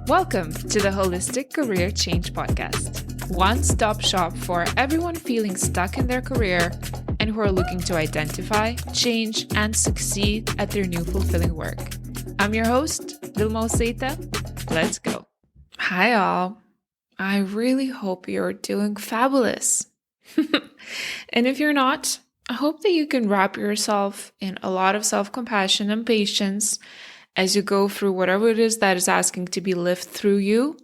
Welcome to the Holistic Career Change Podcast, one-stop shop for everyone feeling stuck in their career and who are looking to identify, change, and succeed at their new fulfilling work. I'm your host, Vilma. Let's go. Hi all. I really hope you're doing fabulous. And if you're not, I hope that you can wrap yourself in a lot of self-compassion and patience as you go through whatever it is that is asking to be lived through you.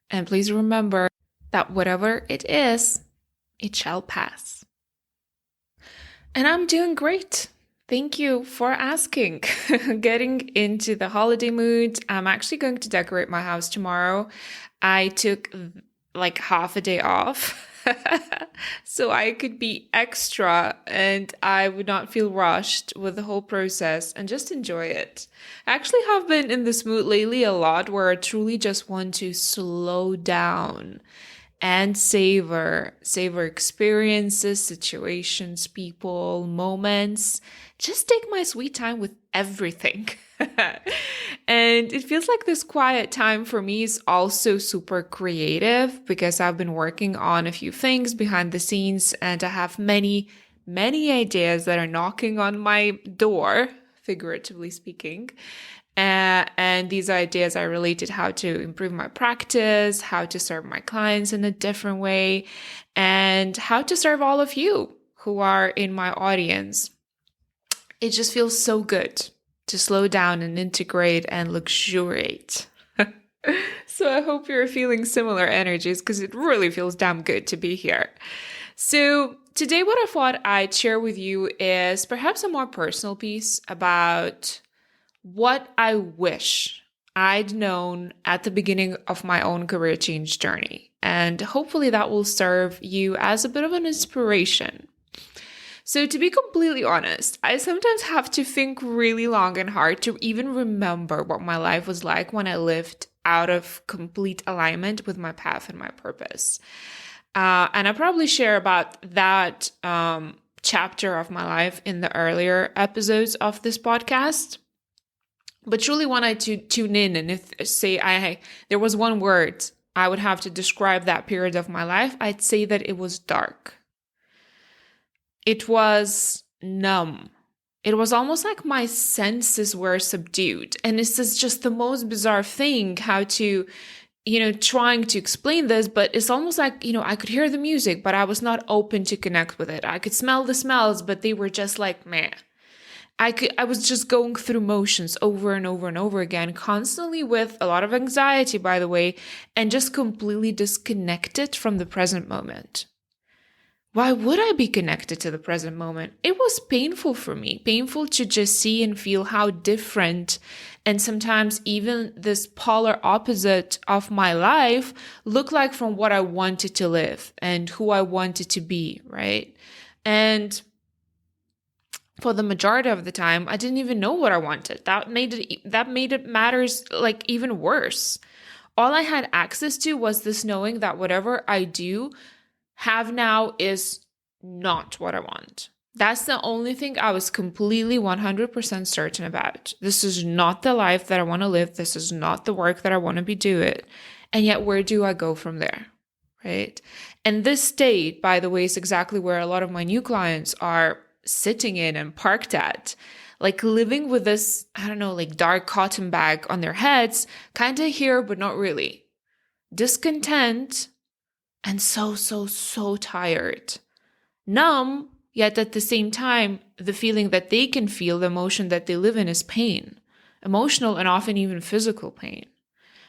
And please remember that whatever it is, it shall pass. And I'm doing great. Thank you for asking. Getting into the holiday mood. I'm actually going to decorate my house tomorrow. I took like half a day off so I could be extra and I would not feel rushed with the whole process and just enjoy it. I actually have been in this mood lately a lot where I truly just want to slow down and savor experiences, situations, people, moments. Just take my sweet time with everything. And it feels like this quiet time for me is also super creative because I've been working on a few things behind the scenes and I have many ideas that are knocking on my door, figuratively speaking. And these ideas are related how to improve my practice, how to serve my clients in a different way, and how to serve all of you who are in my audience. It just feels so good to slow down and integrate and luxuriate. So I hope you're feeling similar energies because it really feels damn good to be here. So today what I thought I'd share with you is perhaps a more personal piece about what I wish I'd known at the beginning of my own career change journey. And hopefully that will serve you as a bit of an inspiration. So to be completely honest, I sometimes have to think really long and hard to even remember what my life was like when I lived out of complete alignment with my path and my purpose. And I probably share about that chapter of my life in the earlier episodes of this podcast. But truly wanted to tune in and if there was one word I would have to describe that period of my life, I'd say that it was dark. It was numb. It was almost like my senses were subdued. And this is just the most bizarre thing how to, trying to explain this, but it's almost like, I could hear the music, but I was not open to connect with it. I could smell the smells, but they were just like, meh. I was just going through motions over and over and over again, constantly with a lot of anxiety, by the way, and just completely disconnected from the present moment. Why would I be connected to the present moment? It was painful for me, painful to just see and feel how different and sometimes even this polar opposite of my life looked like from what I wanted to live and who I wanted to be, right? And for the majority of the time, I didn't even know what I wanted. That made it matters like even worse. All I had access to was this knowing that whatever I do have now is not what I want. That's the only thing I was completely 100% certain about. This is not the life that I want to live. This is not the work that I want to be doing. And yet, where do I go from there? Right? And this state, by the way, is exactly where a lot of my new clients are sitting in and parked at, like living with this, like dark cotton bag on their heads, kind of here, but not really. Discontent and so tired. Numb, yet at the same time, the feeling that they can feel, the emotion that they live in is pain. Emotional and often even physical pain.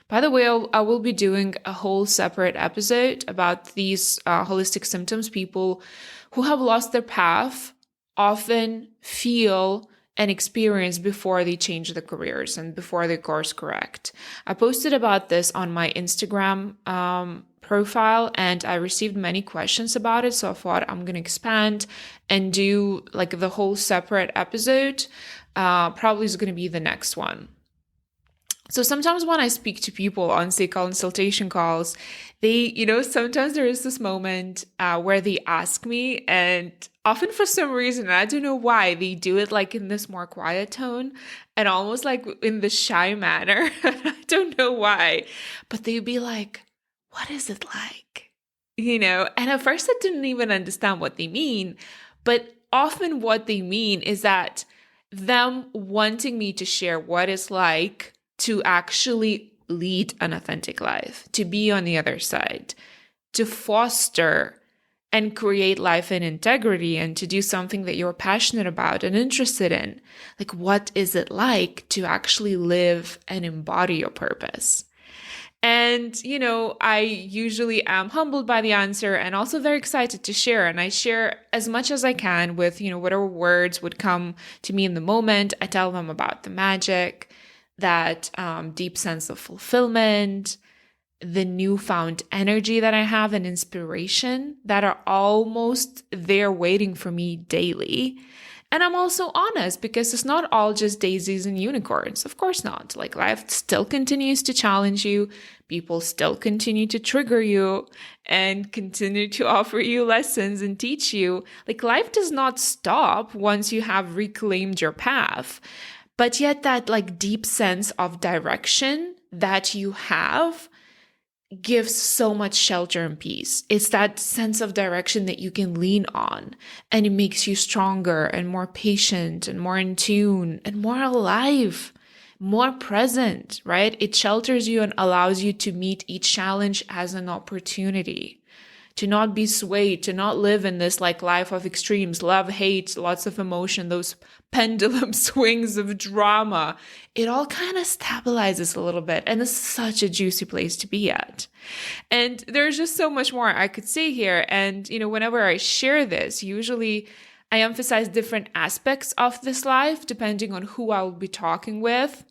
By the way, I will be doing a whole separate episode about these holistic symptoms people who have lost their path often feel and experience before they change the careers and before they course correct. I posted about this on my Instagram profile and I received many questions about it. So I thought I'm going to expand and do like the whole separate episode. Probably is going to be the next one. So sometimes when I speak to people on, say, consultation calls, they, sometimes there is this moment where they ask me, and often for some reason, I don't know why, they do it like in this more quiet tone and almost like in the shy manner. I don't know why, but they'd be like, what is it like? And at first I didn't even understand what they mean, but often what they mean is that them wanting me to share what it's like to actually lead an authentic life, to be on the other side, to foster and create life in integrity, and to do something that you're passionate about and interested in. Like, what is it like to actually live and embody your purpose? And, I usually am humbled by the answer and also very excited to share. And I share as much as I can with, whatever words would come to me in the moment. I tell them about the magic, that deep sense of fulfillment, the newfound energy that I have and inspiration that are almost there waiting for me daily. And I'm also honest, because it's not all just daisies and unicorns. Of course not. Like, life still continues to challenge you. People still continue to trigger you and continue to offer you lessons and teach you. Like, life does not stop once you have reclaimed your path. But yet that like deep sense of direction that you have gives so much shelter and peace. It's that sense of direction that you can lean on, and it makes you stronger and more patient and more in tune and more alive, more present, right? It shelters you and allows you to meet each challenge as an opportunity, to not be swayed, to not live in this like life of extremes, love, hate, lots of emotion, those pendulum swings of drama. It all kind of stabilizes a little bit, and it's such a juicy place to be at. And there's just so much more I could say here. And, whenever I share this, usually I emphasize different aspects of this life depending on who I will be talking with.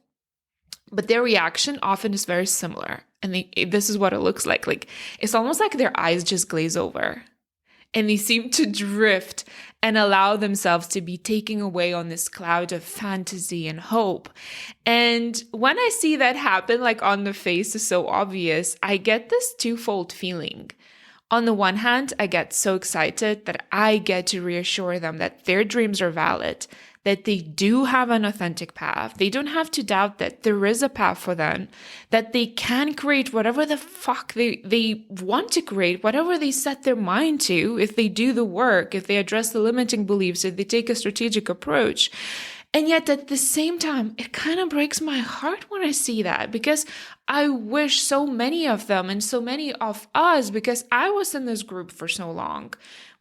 But their reaction often is very similar. And this is what it looks like. Like, it's almost like their eyes just glaze over and they seem to drift and allow themselves to be taken away on this cloud of fantasy and hope. And when I see that happen, like on the face is so obvious, I get this twofold feeling. On the one hand, I get so excited that I get to reassure them that their dreams are valid, that they do have an authentic path. They don't have to doubt that there is a path for them, that they can create whatever the fuck they want to create, whatever they set their mind to, if they do the work, if they address the limiting beliefs, if they take a strategic approach. And yet at the same time, it kind of breaks my heart when I see that, because I wish so many of them and so many of us, because I was in this group for so long,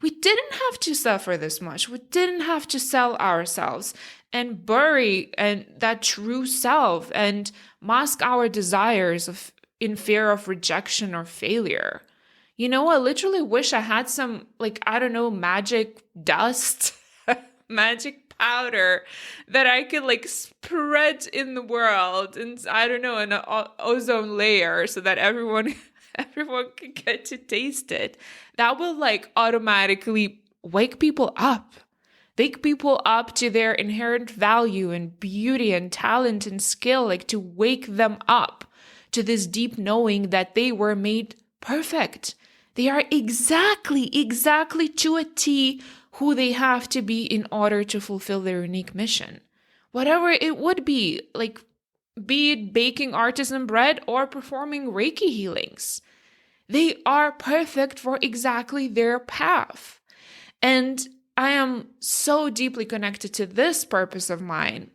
we didn't have to suffer this much. We didn't have to sell ourselves and bury that true self and mask our desires in fear of rejection or failure. I literally wish I had some, magic dust, magic powder that I could spread in the world, and an ozone layer, so that everyone can get to taste it. That will automatically wake people up to their inherent value and beauty and talent and skill, to wake them up to this deep knowing that they were made perfect. They are exactly to a T who they have to be in order to fulfill their unique mission. Whatever it would be it baking artisan bread or performing Reiki healings. They are perfect for exactly their path. And I am so deeply connected to this purpose of mine,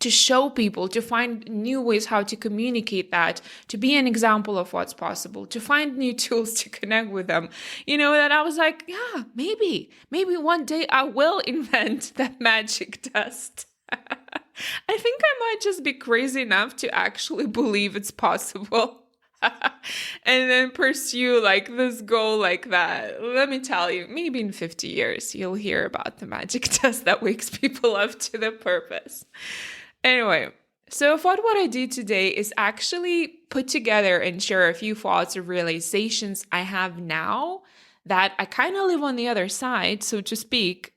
to show people, to find new ways how to communicate that, to be an example of what's possible, to find new tools to connect with them. That I was like, yeah, maybe one day I will invent that magic dust. I think I might just be crazy enough to actually believe it's possible. And then pursue this goal like that. Let me tell you, maybe in 50 years, you'll hear about the magic dust that wakes people up to their purpose. Anyway, so I thought what I do today is actually put together and share a few thoughts or realizations I have now that I kind of live on the other side, so to speak,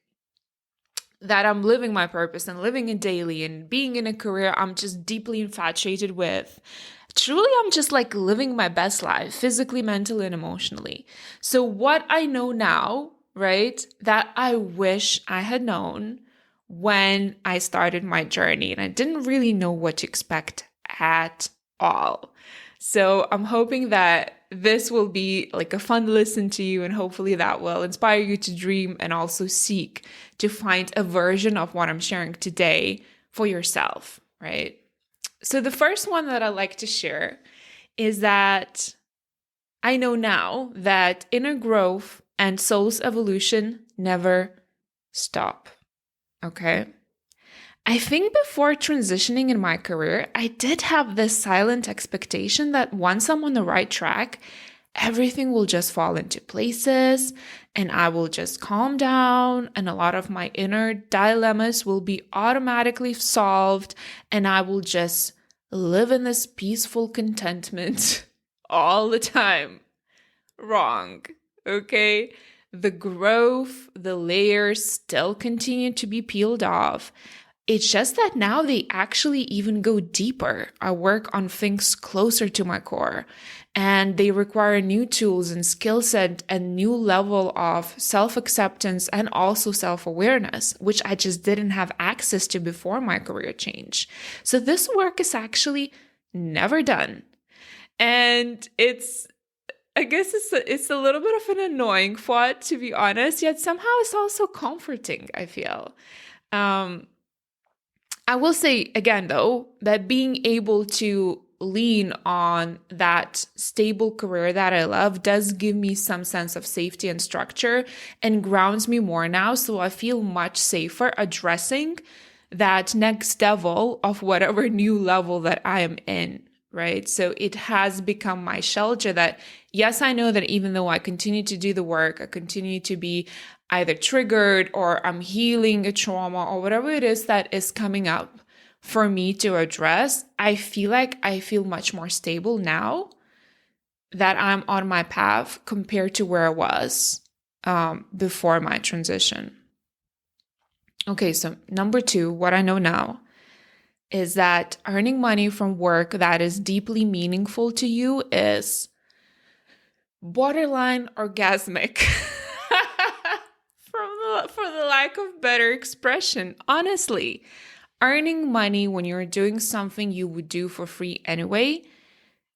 that I'm living my purpose and living it daily and being in a career I'm just deeply infatuated with. Truly, I'm just like living my best life, physically, mentally, and emotionally. So, what I know now, right, that I wish I had known when I started my journey, and I didn't really know what to expect at all. So, I'm hoping that this will be like a fun listen to you, and hopefully that will inspire you to dream and also seek to find a version of what I'm sharing today for yourself, right? So the first one that I like to share is that I know now that inner growth and soul's evolution never stop. Okay. I think before transitioning in my career, I did have this silent expectation that once I'm on the right track, everything will just fall into places and I will just calm down and a lot of my inner dilemmas will be automatically solved and I will just live in this peaceful contentment all the time. Wrong. Okay? The growth, the layers still continue to be peeled off. It's just that now they actually even go deeper. I work on things closer to my core and they require new tools and skill set and new level of self-acceptance and also self-awareness, which I just didn't have access to before my career change. So this work is actually never done. And I guess it's a little bit of an annoying thought, to be honest, yet somehow it's also comforting, I feel. I will say again, though, that being able to lean on that stable career that I love does give me some sense of safety and structure and grounds me more now. So I feel much safer addressing that next level of whatever new level that I am in, right? So it has become my shelter that, yes, I know that even though I continue to do the work, I continue to be either triggered or I'm healing a trauma or whatever it is that is coming up for me to address, I feel much more stable now that I'm on my path compared to where I was before my transition. Okay, so number 2, what I know now is that earning money from work that is deeply meaningful to you is borderline orgasmic. For the lack of better expression. Honestly, earning money when you're doing something you would do for free anyway,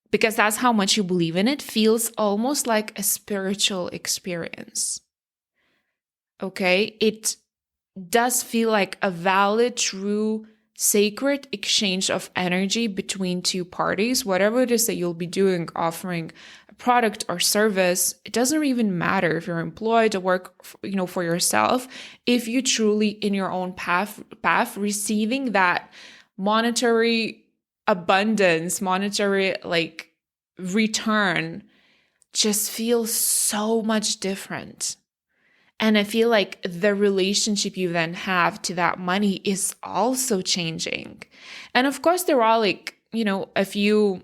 because that's how much you believe in it, feels almost like a spiritual experience. Okay? It does feel like a valid, true, sacred exchange of energy between two parties. Whatever it is that you'll be doing, offering a product or service, it doesn't even matter if you're employed or work, for yourself. If you truly in your own path receiving that monetary abundance, monetary return, just feels so much different. And I feel like the relationship you then have to that money is also changing. And of course, there are a few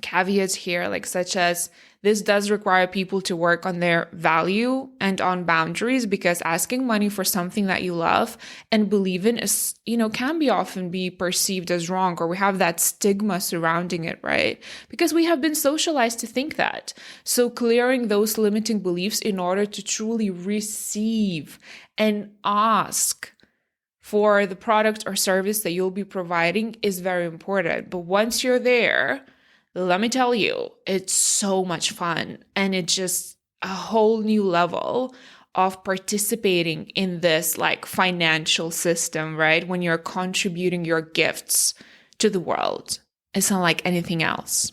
caveats here, such as this does require people to work on their value and on boundaries, because asking money for something that you love and believe in is, can be often be perceived as wrong, or we have that stigma surrounding it, right? Because we have been socialized to think that. So clearing those limiting beliefs in order to truly receive and ask for the product or service that you'll be providing is very important. But once you're there, let me tell you, it's so much fun. And it's just a whole new level of participating in this financial system, right? When you're contributing your gifts to the world. It's not like anything else.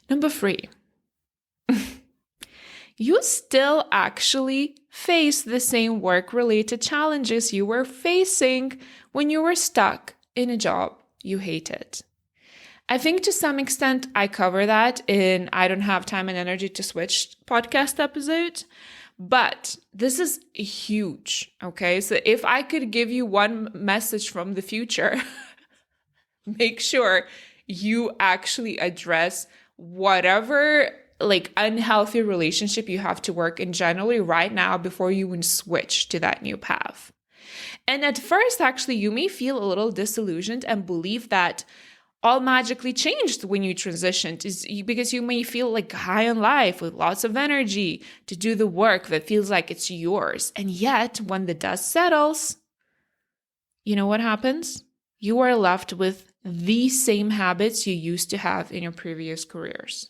Number 3, you still actually face the same work-related challenges you were facing when you were stuck in a job you hated. I think to some extent I cover that in I Don't Have Time and Energy to Switch podcast episode, but this is huge, okay? So if I could give you one message from the future, make sure you actually address whatever unhealthy relationship you have to work in generally right now before you even switch to that new path. And at first, actually, you may feel a little disillusioned and believe that all magically changed when you transitioned, because you may feel like high on life with lots of energy to do the work that feels like it's yours. And yet, when the dust settles, you know what happens? You are left with the same habits you used to have in your previous careers.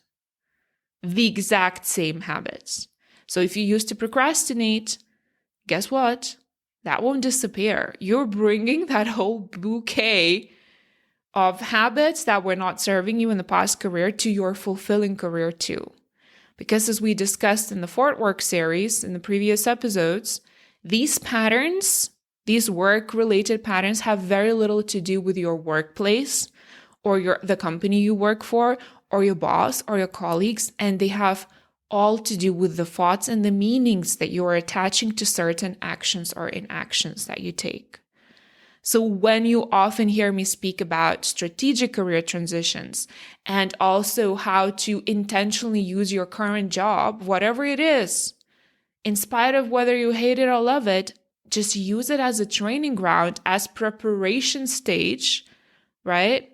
The exact same habits. So if you used to procrastinate, guess what? That won't disappear. You're bringing that whole bouquet of habits that were not serving you in the past career to your fulfilling career too. Because as we discussed in the Fort Work series in the previous episodes, these patterns, these work-related patterns, have very little to do with your workplace or the company you work for or your boss or your colleagues, and they have all to do with the thoughts and the meanings that you are attaching to certain actions or inactions that you take. So when you often hear me speak about strategic career transitions and also how to intentionally use your current job, whatever it is, in spite of whether you hate it or love it, just use it as a training ground, as preparation stage, right?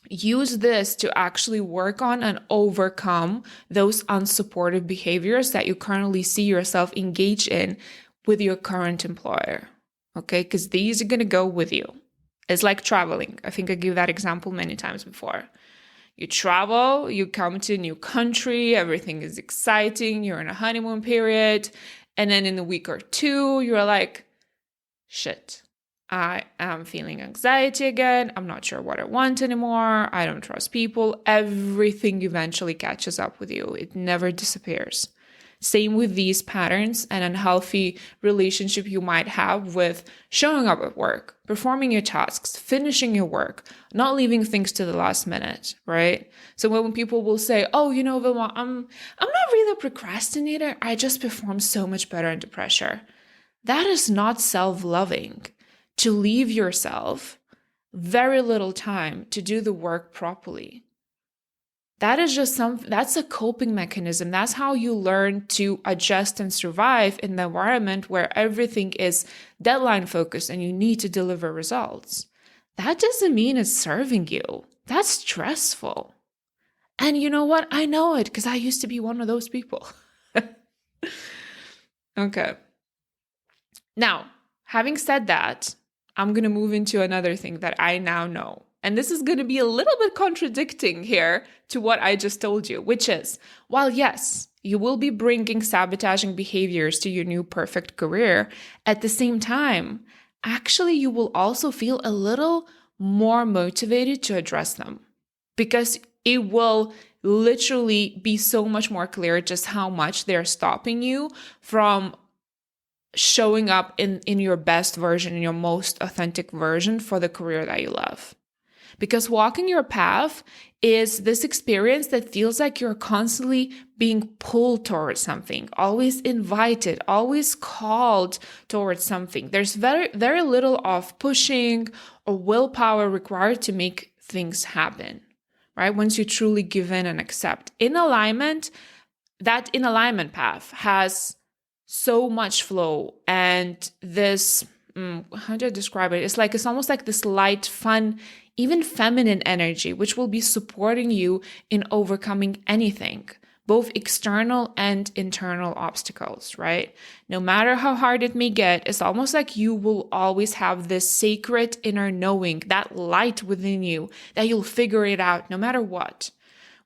Use this to actually work on and overcome those unsupportive behaviors that you currently see yourself engage in with your current employer. Okay, because these are going to go with you. It's like traveling. I think I gave that example many times before. You travel, you come to a new country, everything is exciting, you're in a honeymoon period, and then in a week or two, you're like, shit, I am feeling anxiety again. I'm not sure what I want anymore. I don't trust people. Everything eventually catches up with you. It never disappears. Same with these patterns and unhealthy relationship you might have with showing up at work, performing your tasks, finishing your work, not leaving things to the last minute, right? So when people will say, oh, Vilma, I'm not really a procrastinator. I just perform so much better under pressure. That is not self-loving. To leave yourself very little time to do the work properly. That is just that's a coping mechanism. That's how you learn to adjust and survive in the environment where everything is deadline focused and you need to deliver results. That doesn't mean it's serving you. That's stressful. And you know what? I know it because I used to be one of those people. Okay. Now, having said that, I'm going to move into another thing that I now know. And this is going to be a little bit contradicting here to what I just told you, which is, while yes, you will be bringing sabotaging behaviors to your new perfect career, at the same time, actually, you will also feel a little more motivated to address them because it will literally be so much more clear just how much they're stopping you from showing up in your best version, in your most authentic version for the career that you love. Because walking your path is this experience that feels like you're constantly being pulled towards something, always invited, always called towards something. There's very, very little of pushing or willpower required to make things happen, right? Once you truly give in and accept. In alignment, that in alignment path has so much flow and this, how do I describe it? It's almost like this light, fun, even feminine energy, which will be supporting you in overcoming anything, both external and internal obstacles, right? No matter how hard it may get, it's almost like you will always have this sacred inner knowing, that light within you, that you'll figure it out no matter what.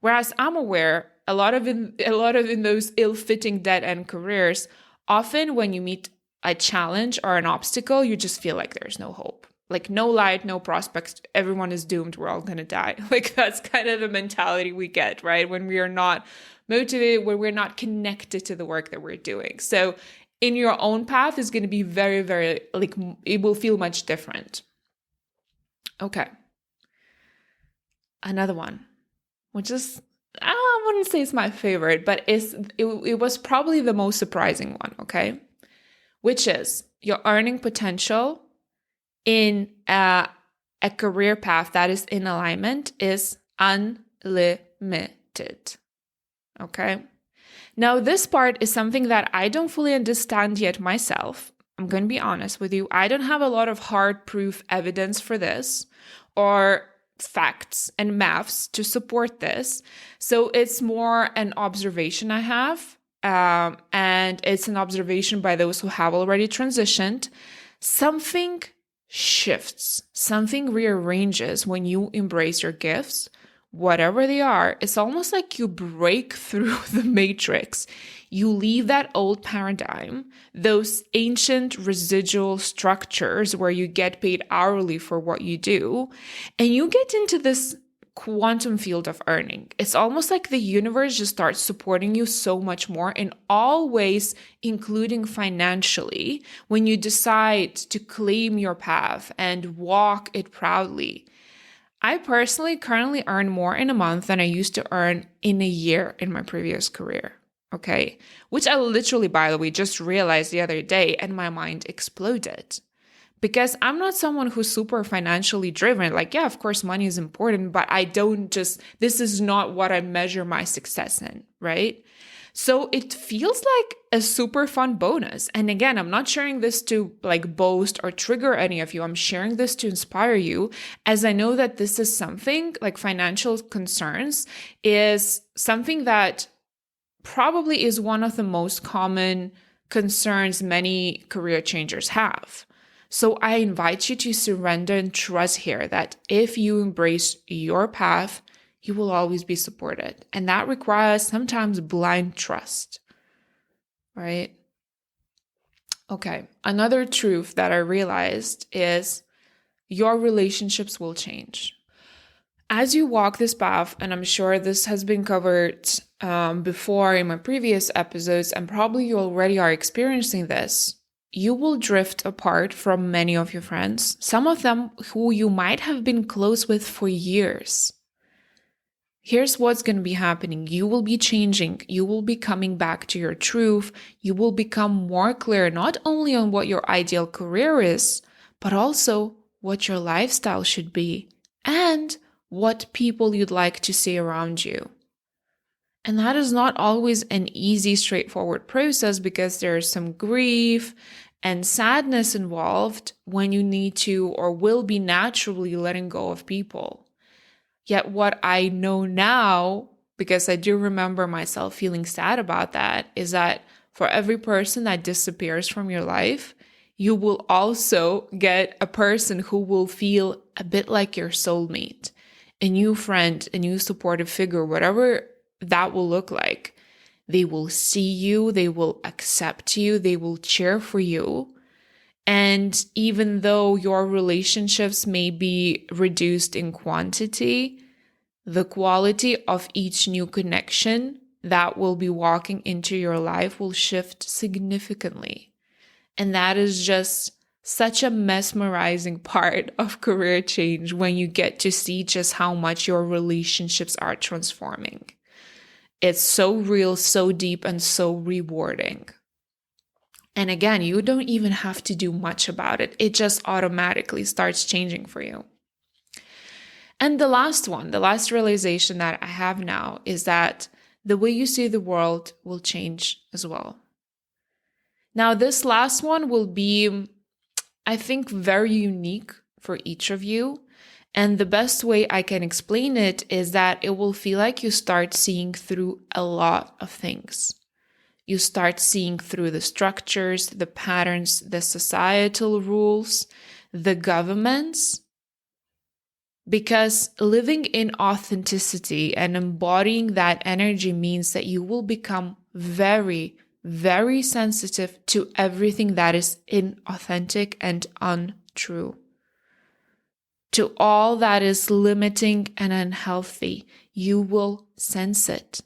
Whereas I'm aware, a lot of in those ill-fitting dead-end careers, often when you meet a challenge or an obstacle, you just feel like there's no hope. Like no light, no prospects, everyone is doomed, we're all gonna die. Like that's kind of the mentality we get, right? When we are not motivated, when we're not connected to the work that we're doing. So in your own path is gonna be very, very, it will feel much different. Okay. Another one, which is, I wouldn't say it's my favorite, but it was probably the most surprising one, okay? Which is your earning potential in a career path that is in alignment is unlimited, okay? Now, this part is something that I don't fully understand yet myself, I'm going to be honest with you. I don't have a lot of hard proof evidence for this or facts and maths to support this. So it's more an observation I have. And it's an observation by those who have already transitioned. Something shifts, something rearranges when you embrace your gifts, whatever they are. It's almost like you break through the matrix. You leave that old paradigm, those ancient residual structures where you get paid hourly for what you do, and you get into this quantum field of earning. It's almost like the universe just starts supporting you so much more in all ways, including financially, when you decide to claim your path and walk it proudly. I personally currently earn more in a month than I used to earn in a year in my previous career. Okay, which I literally, by the way, just realized the other day and my mind exploded. Because I'm not someone who's super financially driven. Like, yeah, of course, money is important, but this is not what I measure my success in, right? So it feels like a super fun bonus. And again, I'm not sharing this to like boast or trigger any of you. I'm sharing this to inspire you, as I know that this is something like financial concerns is something that probably is one of the most common concerns many career changers have. So I invite you to surrender and trust here that if you embrace your path, you will always be supported. And that requires sometimes blind trust, right? Okay, another truth that I realized is your relationships will change. As you walk this path, and I'm sure this has been covered before in my previous episodes, and probably you already are experiencing this, you will drift apart from many of your friends, some of them who you might have been close with for years. Here's what's going to be happening. You will be changing. You will be coming back to your truth. You will become more clear, not only on what your ideal career is, but also what your lifestyle should be and what people you'd like to see around you. And that is not always an easy, straightforward process because there is some grief and sadness involved when you need to or will be naturally letting go of people. Yet what I know now, because I do remember myself feeling sad about that, is that for every person that disappears from your life, you will also get a person who will feel a bit like your soulmate, a new friend, a new supportive figure, whatever that will look like. They will see you, they will accept you, they will cheer for you. And even though your relationships may be reduced in quantity, the quality of each new connection that will be walking into your life will shift significantly. And that is just such a mesmerizing part of career change when you get to see just how much your relationships are transforming. It's so real, so deep, and so rewarding. And again, you don't even have to do much about it. It just automatically starts changing for you. And the last realization that I have now is that the way you see the world will change as well. Now, this last one will be, I think, very unique for each of you. And the best way I can explain it is that it will feel like you start seeing through a lot of things. You start seeing through the structures, the patterns, the societal rules, the governments. Because living in authenticity and embodying that energy means that you will become very, very sensitive to everything that is inauthentic and untrue. To all that is limiting and unhealthy, you will sense it.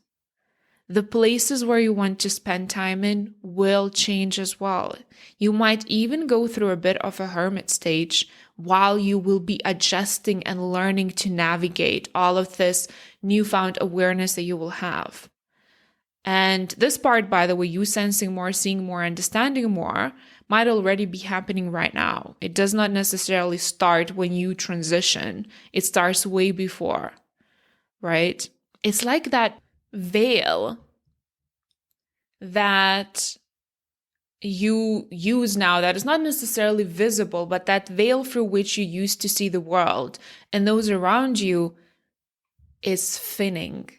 The places where you want to spend time in will change as well. You might even go through a bit of a hermit stage while you will be adjusting and learning to navigate all of this newfound awareness that you will have. And this part, by the way, you sensing more, seeing more, understanding more, might already be happening right now. It does not necessarily start when you transition. It starts way before, right? It's like that veil that you use now that is not necessarily visible, but that veil through which you used to see the world and those around you is thinning.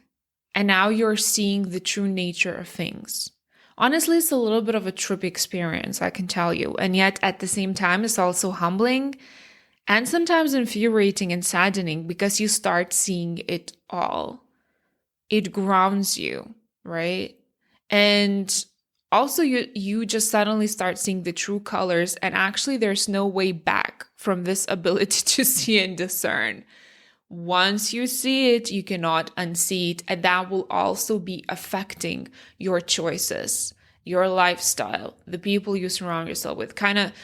And now you're seeing the true nature of things. Honestly, it's a little bit of a trippy experience, I can tell you. And yet at the same time, it's also humbling and sometimes infuriating and saddening because you start seeing it all. It grounds you, right? And also you just suddenly start seeing the true colors, and actually there's no way back from this ability to see and discern. Once you see it, you cannot unsee it, and that will also be affecting your choices, your lifestyle, the people you surround yourself with.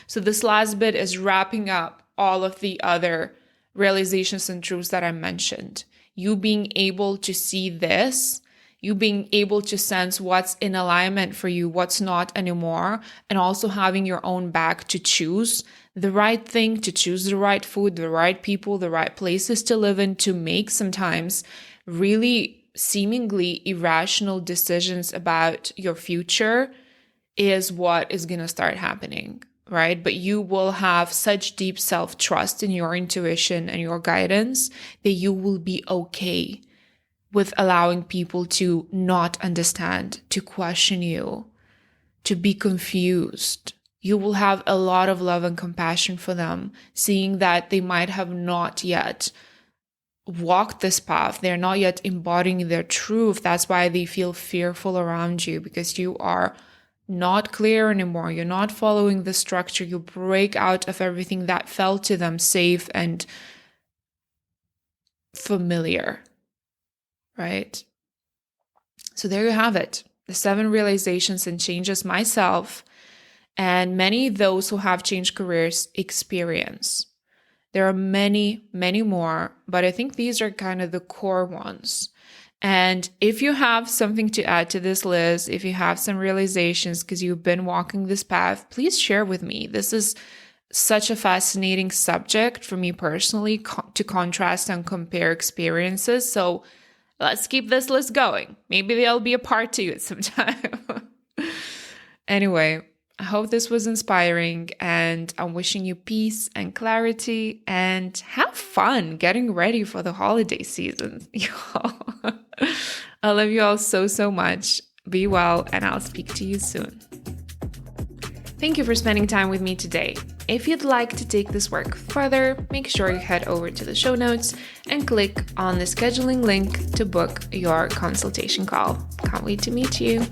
So this last bit is wrapping up all of the other realizations and truths that I mentioned. You being able to see this, you being able to sense what's in alignment for you, what's not anymore, and also having your own back to choose the right thing, to choose the right food, the right people, the right places to live in, to make sometimes really seemingly irrational decisions about your future is what is going to start happening, right? But you will have such deep self-trust in your intuition and your guidance that you will be okay with allowing people to not understand, to question you, to be confused. You will have a lot of love and compassion for them, seeing that they might have not yet walked this path. They're not yet embodying their truth. That's why they feel fearful around you, because you are not clear anymore. You're not following the structure. You break out of everything that felt to them safe and familiar, right? So there you have it. The 7 realizations and changes myself and many those who have changed careers experience. There are many, many more, but I think these are kind of the core ones. And if you have something to add to this list, if you have some realizations because you've been walking this path, please share with me. This is such a fascinating subject for me personally to contrast and compare experiences. So let's keep this list going. Maybe there'll be a part 2 at some time. Anyway, I hope this was inspiring, and I'm wishing you peace and clarity, and have fun getting ready for the holiday season. I love you all so, so much. Be well, and I'll speak to you soon. Thank you for spending time with me today. If you'd like to take this work further, make sure you head over to the show notes and click on the scheduling link to book your consultation call. Can't wait to meet you.